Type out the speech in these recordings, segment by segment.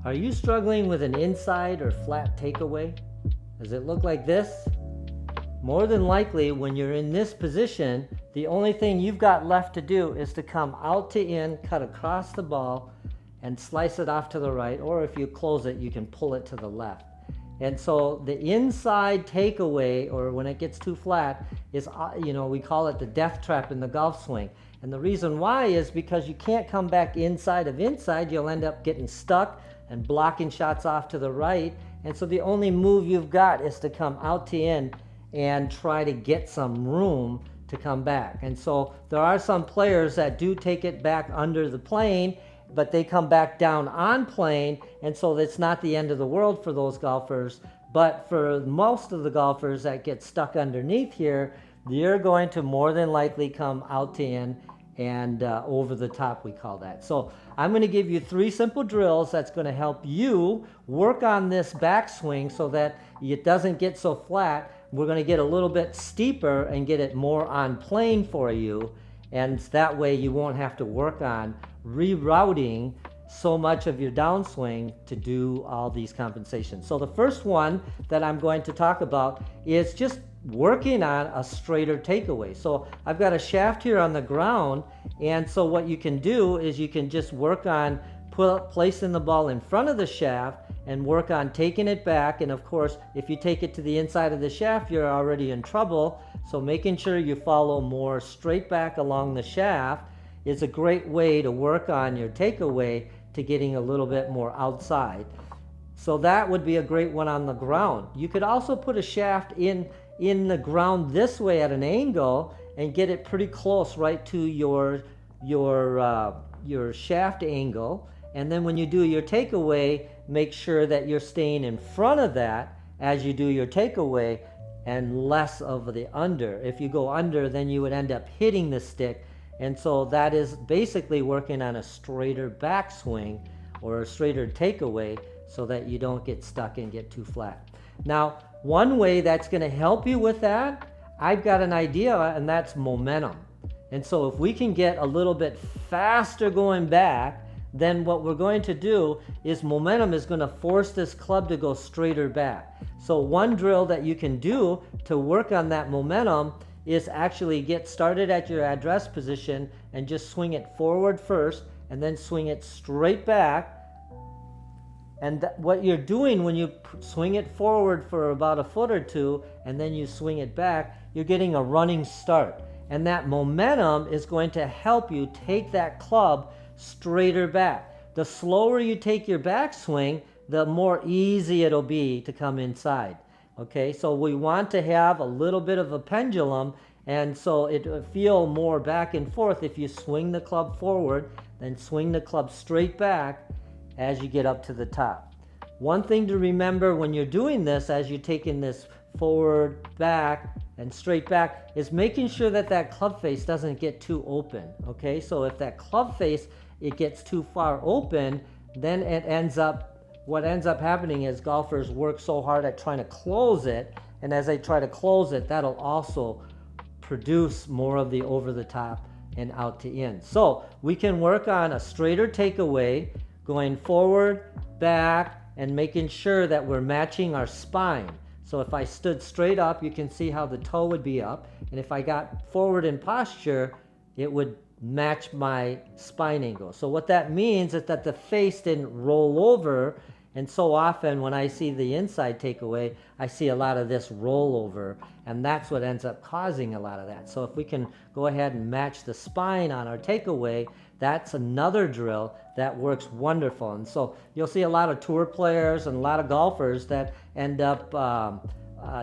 Are you struggling with an inside or flat takeaway? Does it look like this? More than likely, when you're in this position, the only thing you've got left to do is to come out to in, cut across the ball, and slice it off to the right, or if you close it, you can pull it to the left. And so the inside takeaway, or when it gets too flat, is, we call it the death trap in the golf swing. And the reason why is because you can't come back inside of inside. You'll end up getting stuck and blocking shots off to the right. And so the only move you've got is to come out to in and try to get some room to come back. And so there are some players that do take it back under the plane, but they come back down on plane, and so it's not the end of the world for those golfers. But for most of the golfers that get stuck underneath here, you're going to more than likely come out to in and over the top, we call that. So I'm going to give you 3 simple drills that's going to help you work on this backswing so that it doesn't get so flat. We're going to get a little bit steeper and get it more on plane for you, and that way you won't have to work on rerouting so much of your downswing to do all these compensations. So the first one that I'm going to talk about is just working on a straighter takeaway. So I've got a shaft here on the ground, and so what you can do is you can just work on placing the ball in front of the shaft and work on taking it back. And of course, if you take it to the inside of the shaft, you're already in trouble. So making sure you follow more straight back along the shaft is a great way to work on your takeaway to getting a little bit more outside. So that would be a great one on the ground. You could also put a shaft in the ground this way at an angle and get it pretty close right to your shaft angle. And then when you do your takeaway, make sure that you're staying in front of that as you do your takeaway and less of the under. If you go under, then you would end up hitting the stick. And so that is basically working on a straighter backswing or a straighter takeaway so that you don't get stuck and get too flat. Now, one way that's going to help you with that, I've got an idea, and that's momentum. And so if we can get a little bit faster going back, then what we're going to do is momentum is going to force this club to go straighter back. So one drill that you can do to work on that momentum is actually get started at your address position and just swing it forward first and then swing it straight back. And what you're doing when you swing it forward for about a foot or two and then you swing it back, you're getting a running start. And that momentum is going to help you take that club straighter back. The slower you take your backswing, the more easy it'll be to come inside. Okay, so we want to have a little bit of a pendulum, and so it will feel more back and forth if you swing the club forward, then swing the club straight back as you get up to the top. One thing to remember when you're doing this, as you're taking this forward, back, and straight back, is making sure that that club face doesn't get too open. Okay, so if that club face, it gets too far open, then what ends up happening is golfers work so hard at trying to close it, and as they try to close it, that'll also produce more of the over the top and out to in. So we can work on a straighter takeaway, going forward, back, and making sure that we're matching our spine. So if I stood straight up, you can see how the toe would be up, and if I got forward in posture, it would match my spine angle. So what that means is that the face didn't roll over, and so often when I see the inside takeaway, I see a lot of this rollover, and that's what ends up causing a lot of that. So if we can go ahead and match the spine on our takeaway, that's another drill that works wonderful. And so you'll see a lot of tour players and a lot of golfers that end up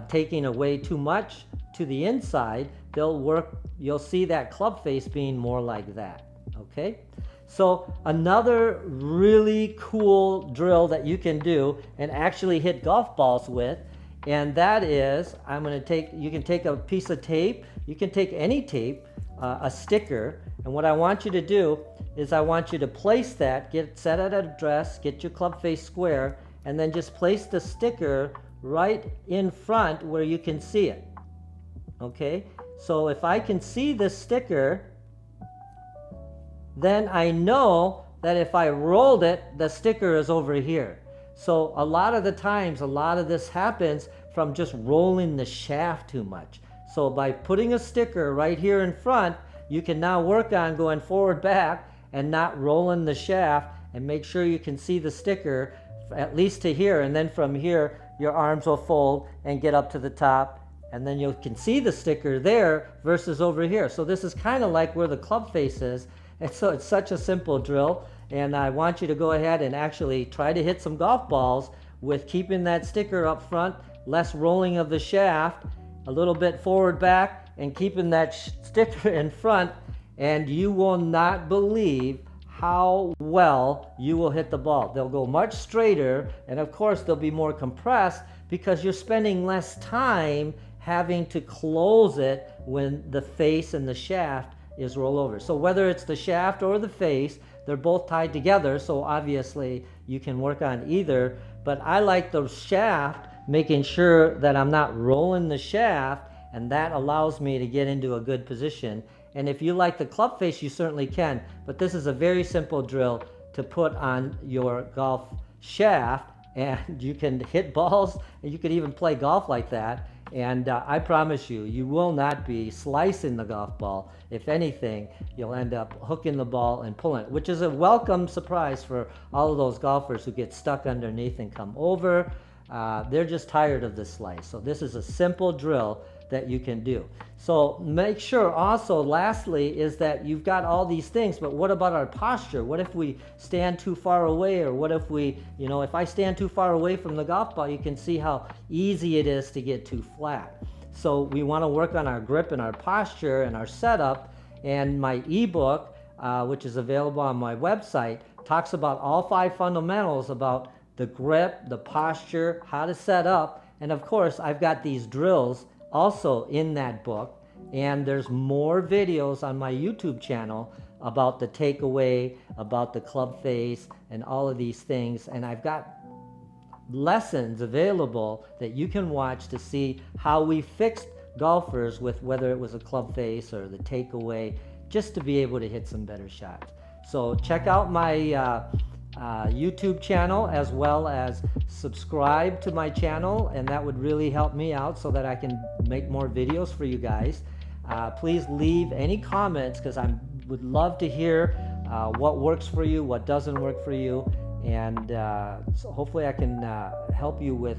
taking away too much to the inside. You'll see that club face being more like that. Okay, so another really cool drill that you can do and actually hit golf balls with, and that is, you can take a piece of tape, you can take any tape, a sticker, and what I want you to do is I want you to place that, get it set at an address, get your club face square, and then just place the sticker right in front where you can see it. Okay, so if I can see this sticker, then I know that if I rolled it, the sticker is over here. So a lot of the times, a lot of this happens from just rolling the shaft too much. So by putting a sticker right here in front, you can now work on going forward, back, and not rolling the shaft, and make sure you can see the sticker at least to here, and then from here your arms will fold and get up to the top, and then you can see the sticker there versus over here. So this is kind of like where the club face is, and so it's such a simple drill. And I want you to go ahead and actually try to hit some golf balls with keeping that sticker up front, less rolling of the shaft, a little bit forward, back, and keeping that sticker in front, and you will not believe how well you will hit the ball. They'll go much straighter, and of course they'll be more compressed because you're spending less time having to close it when the face and the shaft is roll over. So whether it's the shaft or the face, they're both tied together, so obviously you can work on either. But I like the shaft, making sure that I'm not rolling the shaft, and that allows me to get into a good position. And if you like the club face, you certainly can, but this is a very simple drill to put on your golf shaft, and you can hit balls, and you can even play golf like that. And I promise you, you will not be slicing the golf ball. If anything, you'll end up hooking the ball and pulling it, which is a welcome surprise for all of those golfers who get stuck underneath and come over. They're just tired of the slice. So this is a simple drill that you can do. So make sure also, lastly, is that you've got all these things, but what about our posture? What if we stand too far away, or what if we, if I stand too far away from the golf ball, you can see how easy it is to get too flat. So we want to work on our grip and our posture and our setup, and my ebook, which is available on my website, talks about all 5 fundamentals about the grip, the posture, how to set up, and of course I've got these drills also in that book, and there's more videos on my YouTube channel about the takeaway, about the club face, and all of these things, and I've got lessons available that you can watch to see how we fixed golfers with whether it was a club face or the takeaway, just to be able to hit some better shots. So check out my YouTube channel, as well as subscribe to my channel, and that would really help me out so that I can make more videos for you guys. Please leave any comments, because I would love to hear what works for you, what doesn't work for you, and so hopefully I can help you with